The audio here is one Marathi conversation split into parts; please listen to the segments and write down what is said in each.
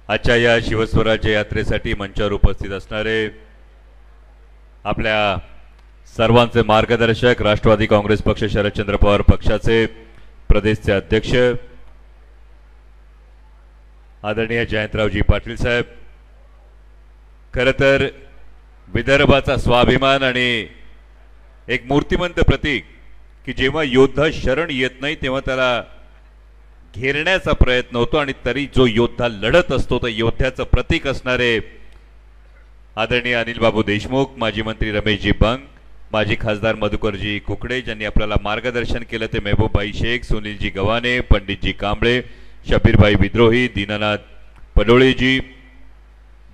आजच्या या शिवस्वराज्य यात्रेसाठी मंचावर उपस्थित असणारे आपल्या सर्वांचे मार्गदर्शक राष्ट्रवादी काँग्रेस पक्ष शरदचंद्र पवार पक्षाचे प्रदेशचे अध्यक्ष आदरणीय जयंतरावजी पाटील साहेब, खरं तर विदर्भाचा स्वाभिमान आणि एक मूर्तिमंत प्रतीक की जेव्हा योद्धा शरण येत नाही तेव्हा त्याला घेरण्याचा प्रयत्न होतो आणि तरी जो योद्धा लढत असतो तर योद्ध्याचं प्रतीक असणारे आदरणीय अनिल बाबू देशमुख, माजी मंत्री रमेशजी बंग, माजी खासदार मधुकरजी कुकडे ज्यांनी आपल्याला मार्गदर्शन केलं ते महबूबभाई शेख, सुनीलजी गव्हाणे, पंडितजी कांबळे, शबीरभाई विद्रोही, दीनानाथ पडोळेजी,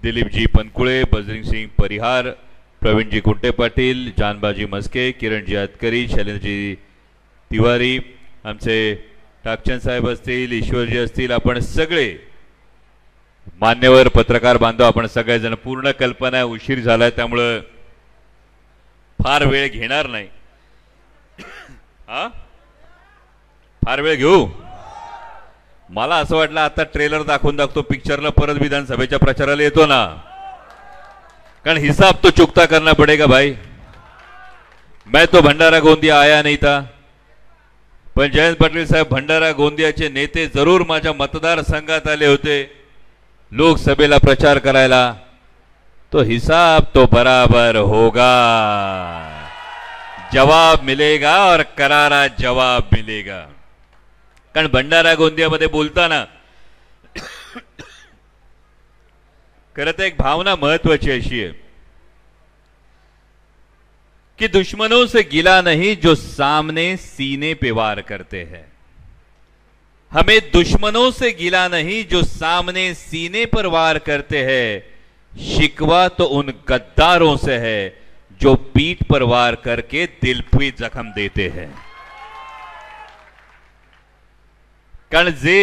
दिलीपजी पनकुळे, बजरंगसिंग परिहार, प्रवीणजी कुंटे पाटील, जानबाजी मस्के, किरणजी अतकरी, शैलेंद्रजी तिवारी, आमचे टाकचंद साहेब असतील, ईश्वरजी असतील, आपण सगळे मान्यवर पत्रकार बांधव आपण सगळेजण पूर्ण कल्पना उशीर झालाय त्यामुळे फार वेळ घेणार नाही. फार वेळ घेऊ मला असं वाटलं आता ट्रेलर दाखवतो पिक्चरला परत विधानसभेच्या प्रचाराला येतो ना, कारण हिसाब तो चुकता करना पड़ेगा भाई. मैं तो भंडारा गोंदिया आया नहीं था, पण जयंत पाटील साहेब भंडारा गोंदियाचे नेते जरूर माझ्या मतदारसंघात आले होते लोकसभेला प्रचार करायला. तो हिसाब तो बराबर होगा, जवाब मिलेगा और करारा जवाब मिलेगा. कारण भंडारा गोंदियामध्ये बोलताना खरं तर एक भावना महत्वाची अशी आहे कि दुश्मनों से गिला नहीं जो सामने सीने पे वार करते हैं. हमें दुश्मनों से गिला नहीं जो सामने सीने पर वार करते हैं. शिकवा तो उन गद्दारों से है जो पीठ पर वार करके दिल पे जख्म देते हैं. कारण जे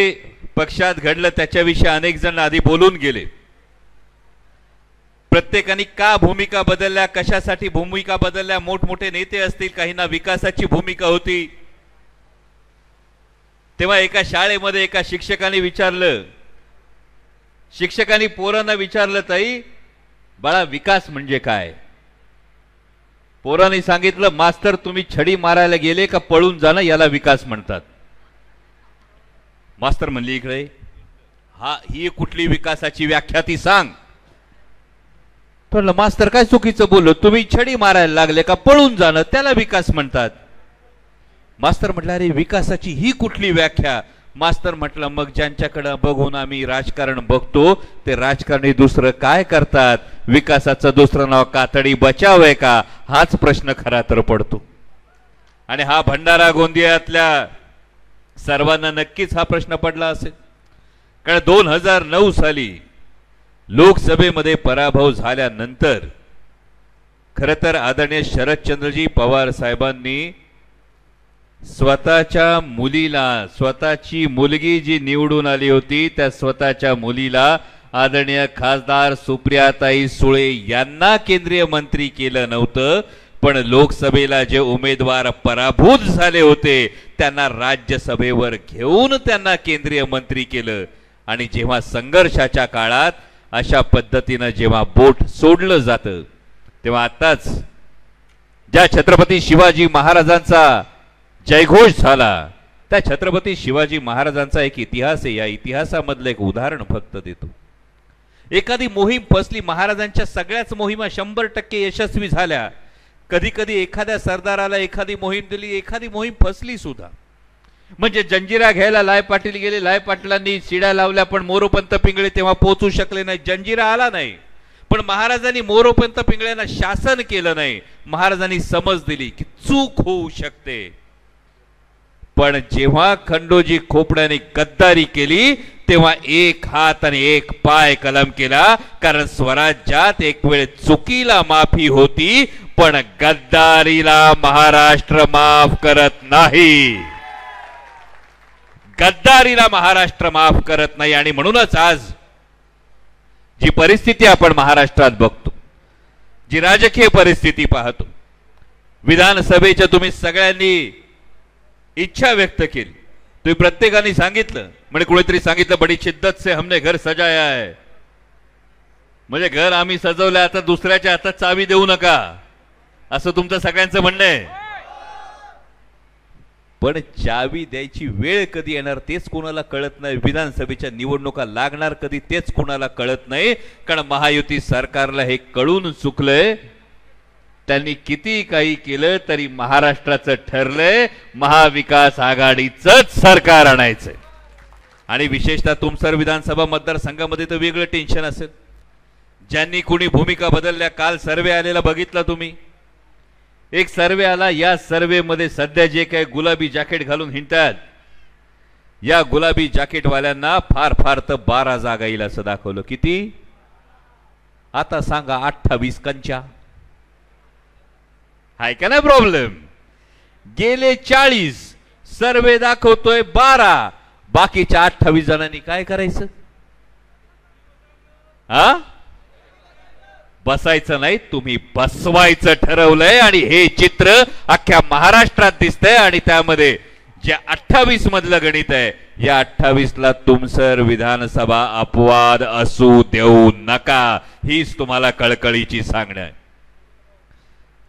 पक्षात घडलं त्याच्याविषयी अनेक जण आधी बोलून गेले. प्रत्येकाने का भूमिका बदलल्या, कशासाठी भूमिका बदलल्या, मोठमोठे नेते असतील, काहींना विकासाची भूमिका होती. तेव्हा एका शाळेमध्ये एका शिक्षकाने विचारलं, शिक्षकांनी पोरांना विचारलं, ताई बाळा विकास म्हणजे काय? पोरांनी सांगितलं, मास्तर तुम्ही छडी मारायला गेले का पळून जाणं याला विकास म्हणतात. मास्तर म्हणले, इकडे ही कुठली विकासाची व्याख्या ती सांग. तर मास्तर काय चुकीचं बोललो, तुम्ही छडी मारायला लागले का पळून जाणं त्याला विकास म्हणतात. मास्तर म्हटलं, अरे विकासाची ही कुठली व्याख्या? मास्तर म्हटलं, मग ज्यांच्याकडे बघून आम्ही राजकारण बघतो ते राजकारणी दुसरं काय करतात? विकासाचं दुसरं नाव कातडी बचाव आहे का? हाच प्रश्न खरा तर पडतो. आणि हा भंडारा गोंदियातल्या सर्वांना नक्कीच हा प्रश्न पडला असेल. कारण 2009 साली लोकसभेमध्ये पराभव झाल्यानंतर खरं तर आदरणीय शरदचंद्रजी पवार साहेबांनी स्वतःच्या मुलीला, स्वतःची मुलगी जी निवडून आली होती त्या स्वतःच्या मुलीला आदरणीय खासदार सुप्रियाताई सुळे यांना केंद्रीय मंत्री केलं नव्हतं, पण लोकसभेला जे उमेदवार पराभूत झाले होते त्यांना राज्यसभेवर घेऊन त्यांना केंद्रीय मंत्री केलं. आणि जेव्हा संघर्षाच्या काळात अशा पद्धतीने जेव्हा बोट सोडलं जातं तेव्हा आताच ज्या छत्रपती शिवाजी महाराजांचा जयघोष झाला त्या छत्रपती शिवाजी महाराजांचा एक इतिहास आहे. या इतिहासामधलं एक उदाहरण फक्त देतो. एखादी मोहीम फसली, महाराजांच्या सगळ्याच मोहिमा 100% यशस्वी झाल्या. कधी कधी एखाद्या सरदाराला एखादी मोहीम दिली, एखादी मोहीम फसली सुद्धा. म्हणजे जंजिरा घ्यायला लाय पाटील गेले, लाय पाटलांनी शिड्या लावल्या पण मोरोपंत पिंगळे तेव्हा पोहोचू शकले नाही, जंजिरा आला नाही. पण महाराजांनी मोरोपंत पिंगळ्यांना शासन केलं नाही. महाराजांनी समज दिली की चूक होऊ शकते. पण जेव्हा खंडोजी खोपड्याने गद्दारी केली तेव्हा एक हात आणि एक पाय कलम केला. कारण स्वराज्यात एक वेळ चुकीला माफी होती पण गद्दारीला महाराष्ट्र माफ करत नाही. गद्दारीला महाराष्ट्र माफ करत नाही. आणि म्हणूनच आज जी परिस्थिती आपण महाराष्ट्रात बघतो, जी राजकीय परिस्थिती पाहतो, विधानसभेच्या तुम्ही सगळ्यांनी इच्छा व्यक्त केली, तुम्ही प्रत्येकाने सांगितलं म्हणजे कुणीतरी सांगितलं बडी शिद्दत से हमने घर सजाया है, म्हणजे घर आम्ही सजवलंय, आता दुसऱ्याच्या हातात चावी देऊ नका असं तुमचं सगळ्यांचं म्हणणं आहे. पण चावी द्यायची वेळ कधी येणार तेच कोणाला कळत नाही. विधानसभेच्या निवडणुका लागणार कधी तेच कोणाला कळत नाही. कारण महायुती सरकारला हे कळून चुकलंय. त्यांनी किती काही केलं तरी महाराष्ट्राचं ठरलंय महाविकास आघाडीचंच सरकार आणायचंय. आणि विशेषतः तुमसर विधानसभा मतदारसंघामध्ये तर वेगळं टेन्शन असेल. ज्यांनी कोणी भूमिका बदलल्या, काल सर्वे आलेला बघितला तुम्ही. एक सर्वे आला, या सर्वे मध्ये सध्या जे काही गुलाबी जॅकेट घालून हिंडतात या गुलाबी जॅकेटवाल्यांना फार फार तर 12 जागा येईल असं दाखवलं. किती आता सांगा? 28 कंच्या हाय का नाही प्रॉब्लेम? गेले 40, सर्वे दाखवतोय 12, बाकीच्या 28 जणांनी काय करायचं? हा, बसायचं नाही, तुम्ही बसवायचं ठरवलंय. आणि हे चित्र अख्ख्या महाराष्ट्रात दिसतंय. आणि त्यामध्ये जे 28 मधलं गणित आहे, या 28ला तुमसर विधानसभा अपवाद असू देऊ नका, हीच तुम्हाला कळकळीची सांगणं आहे.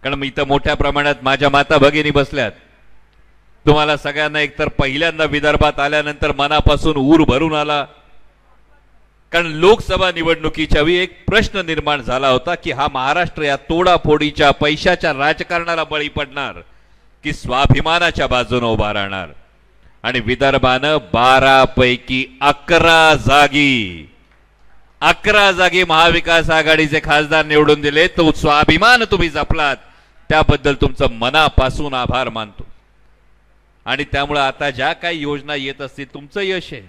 कारण मी इथं मोठ्या प्रमाणात माझ्या माता भगिनी बसल्यात. तुम्हाला सगळ्यांना एकतर पहिल्यांदा विदर्भात आल्यानंतर मनापासून ऊर भरून आला. कारण लोकसभा निवडणुकीच्या वेळी एक प्रश्न निर्माण झाला होता की हा महाराष्ट्र या तोडाफोडीच्या पैशाच्या राजकारणाला बळी पडणार की स्वाभिमानाच्या बाजूने उभा राहणार. आणि विदर्भानं 12 पैकी 11 जागी महाविकास आघाडीचे खासदार निवडून दिले. तो स्वाभिमान तुम्ही जपलात, त्याबद्दल तुमचं मनापासून आभार मानतो. आणि त्यामुळे आता ज्या काही योजना येत असतील तुमचं यश आहे.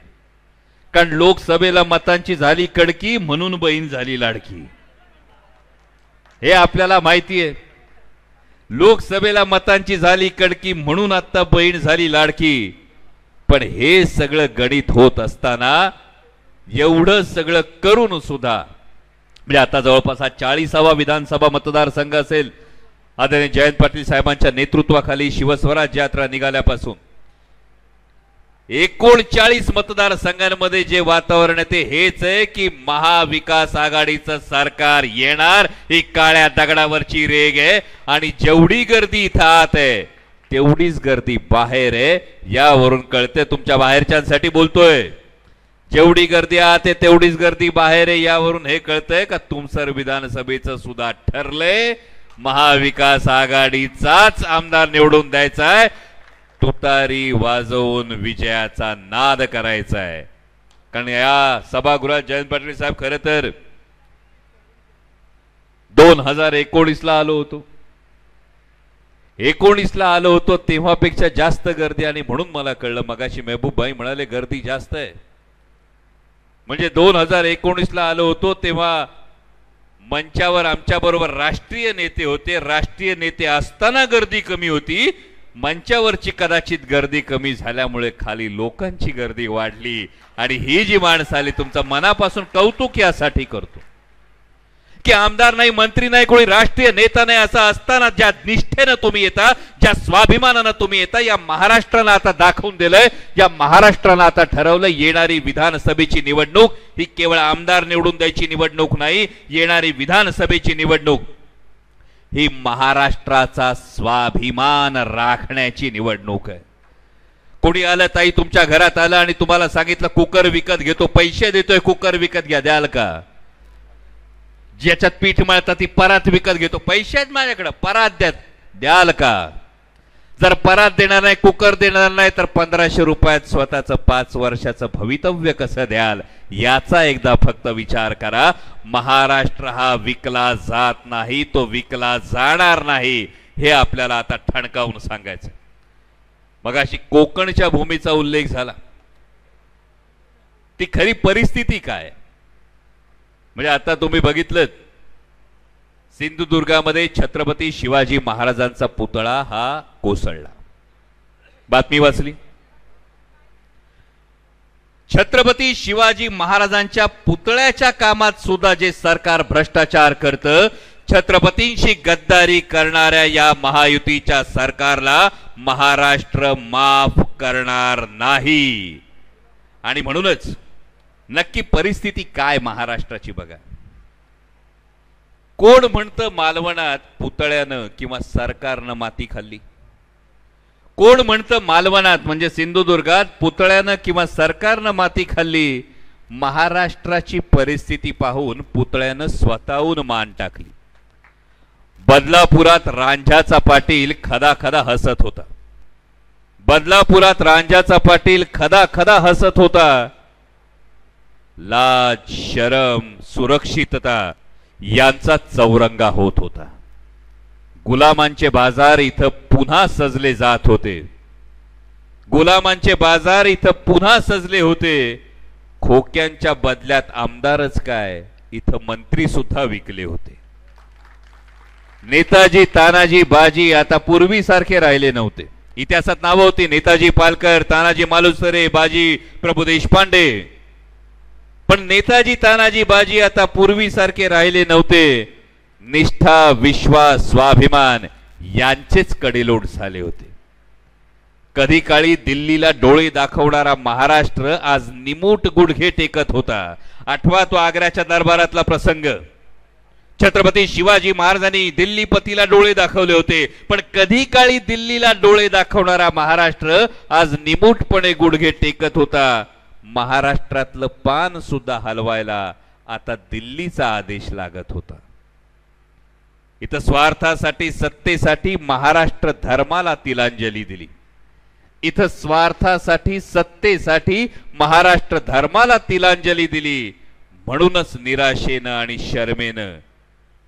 कारण लोकसभेला मतांची झाली कडकी म्हणून बहीण झाली लाडकी, हे आपल्याला माहिती आहे. लोकसभेला मतांची झाली कडकी म्हणून आता बहीण झाली लाडकी. पण हे सगळं गणित होत असताना एवढं सगळं करून सुद्धा म्हणजे आता जवळपास 40वा विधानसभा मतदारसंघ असेल. आदरणीय जयंत पाटील साहेबांच्या नेतृत्वाखाली शिवस्वराज यात्रा निघाल्यापासून 39 मतदारसंघांमध्ये जे वातावरण आहे ते हेच आहे की महाविकास आघाडीचं सरकार येणार. ही काळ्या दगडावरची रेग आहे. आणि जेवढी गर्दी इथं आत आहे तेवढीच गर्दी बाहेर आहे. यावरून कळते, तुमच्या बाहेरच्यांसाठी बोलतोय, जेवढी गर्दी आत आहे तेवढीच गर्दी बाहेर आहे. यावरून हे कळतंय का तुमसर विधानसभेचं सुद्धा ठरलंय महाविकास आघाडीचाच आमदार निवडून द्यायचा आहे. तुतारी वाजवून विजयाचा नाद करायचा आहे. कारण या सभागृहात जयंत पाटील साहेब खरं तर 2019ला आलो होतो. 19ला आलो होतो तेव्हापेक्षा जास्त गर्दी. आणि म्हणून मला कळलं, मगाशी महबूब भाई म्हणाले गर्दी जास्त आहे. म्हणजे 2019ला आलो होतो तेव्हा मंचावर आमच्या बरोबर राष्ट्रीय नेते होते. राष्ट्रीय नेते असताना गर्दी कमी होती. मंचावरची कदाचित गर्दी कमी झाल्यामुळे खाली लोकांची गर्दी वाढली. आणि ही जी माणसं आली, तुमचं मनापासून कौतुक यासाठी करतो की आमदार नाही, मंत्री नाही, कोणी राष्ट्रीय नेता नाही, असं असताना ज्या निष्ठेनं तुम्ही येता, ज्या स्वाभिमानानं तुम्ही येता, या महाराष्ट्राला आता दाखवून दिलंय, या महाराष्ट्राला आता ठरवलं येणारी विधानसभेची निवडणूक ही केवळ आमदार निवडून द्यायची निवडणूक नाही. येणारी विधानसभेची निवडणूक ही महाराष्ट्राचा स्वाभिमान राखण्याची निवडणूक आहे. कोणी आलं ताई तुमच्या घरात आलं आणि तुम्हाला सांगितलं कुकर विकत घेतो, पैसे देतोय, कुकर विकत घ्या, द्याल का? ज्याच्यात पीठ मळतात ती परात विकत घेतो, पैसे आहेत माझ्याकडे, परात द्याल का? जर परात देणार नाही, कुकर देणार नाही, तर 1500 रुपयात स्वतःचं 5 वर्षाचं भवितव्य कसं द्याल? याचा एकदा फक्त विचार करा. महाराष्ट्र हा विकला जात नाही, तो विकला जाणार नाही, हे आपल्याला आता ठणकावून सांगायचं. मगाशी कोकणच्या भूमीचा उल्लेख झाला. ती खरी परिस्थिती काय? म्हणजे आता तुम्ही बघितलं, सिंधुदुर्गामध्ये छत्रपती शिवाजी महाराजांचा पुतळा हा कोसळला. बातमी वाचली. छत्रपती शिवाजी महाराजांच्या पुतळ्याच्या कामात सुद्धा जे सरकार भ्रष्टाचार करतं, छत्रपतींशी गद्दारी करणाऱ्या या महायुतीच्या सरकारला महाराष्ट्र माफ करणार नाही. आणि म्हणूनच नक्की परिस्थिती काय महाराष्ट्राची बघा. कोण म्हणतं मालवणात पुतळ्यानं किंवा सरकारनं माती खाल्ली? कोण म्हणतं मालवणात म्हणजे सिंधुदुर्गात पुतळ्यानं किंवा सरकारनं माती खाल्ली? महाराष्ट्राची परिस्थिती पाहून पुतळ्यानं स्वतःहून मान टाकली. बदलापुरात रांझाचा पाटील खदा खदा हसत होता. बदलापुरात रांझाचा पाटील खदा खदा हसत होता. लाज, शरम, सुरक्षितता यांचा चौरंगा होत होता. गुलामांचे बाजार इथं पुन्हा सजले जात होते. गुलामांचे बाजार इथं पुन्हा सजले होते. खोक्यांच्या बदल्यात आमदारच काय, इथं मंत्री सुद्धा विकले होते. नेताजी, तानाजी, बाजी आता पूर्वीसारखे राहिले नव्हते. इतिहासात नावं होती नेताजी पालकर, तानाजी मालुसरे, बाजी प्रभू देशपांडे. पण नेताजी, तानाजी, बाजी आता पूर्वीसारखे राहिले नव्हते. निष्ठा, विश्वास, स्वाभिमान यांचेच कडेलोट झाले होते. कधी काळी दिल्लीला डोळे दाखवणारा महाराष्ट्र आज निमूट गुडघे टेकत होता. आठवा तो आग्र्याच्या दरबारातला प्रसंग. छत्रपती शिवाजी महाराजांनी दिल्लीपतीला डोळे दाखवले होते, पण कधी काळी दिल्लीला डोळे दाखवणारा महाराष्ट्र आज निमूटपणे गुडघे टेकत होता. महाराष्ट्रातलं पान सुद्धा हलवायला आता दिल्लीचा आदेश लागत होता. इथं स्वार्थासाठी, सत्तेसाठी महाराष्ट्र धर्माला तिलांजली दिली. इथं स्वार्थासाठी, सत्तेसाठी महाराष्ट्र धर्माला तिलांजली दिली. म्हणूनच निराशेनं आणि शर्मेनं,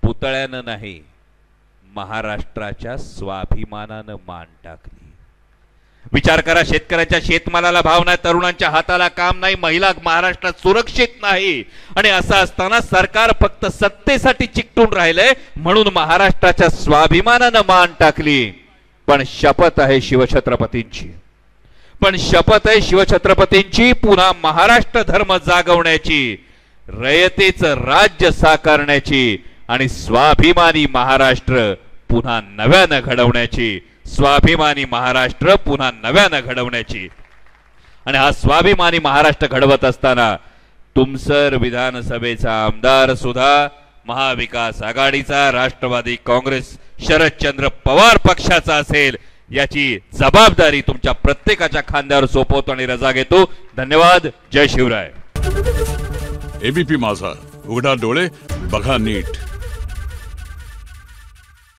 पुतळ्यानं नाही, महाराष्ट्राच्या स्वाभिमानानं मान टाकली. विचार करा, शेतकऱ्याच्या शेतमालाला भाव नाही, तरुणांच्या हाताला काम नाही, महिला महाराष्ट्रात सुरक्षित नाही. आणि असं असताना सरकार फक्त सत्तेसाठी चिकटून राहिलंय म्हणून महाराष्ट्राच्या स्वाभिमानानं मान टाकली. पण शपथ आहे शिवछत्रपतींची, पण शपथ आहे शिवछत्रपतींची पुन्हा महाराष्ट्र धर्म जागवण्याची, रयतेचं राज्य साकारण्याची आणि स्वाभिमानी महाराष्ट्र पुन्हा नव्यानं घडवण्याची. स्वाभिमानी महाराष्ट्र पुन्हा नव्यानं घडवण्याची. आणि हा स्वाभिमानी महाराष्ट्र घडवत असताना तुमसर विधानसभेचा आमदार सुद्धा महाविकास आघाडीचा, राष्ट्रवादी काँग्रेस, शरदचंद्र पवार पक्षाचा असेल, याची जबाबदारी तुमच्या प्रत्येकाच्या खांद्यावर सोपवतो आणि रजा घेतो. धन्यवाद. जय शिवराय. एबीपी माझा, उघडा डोळे बघा नीट.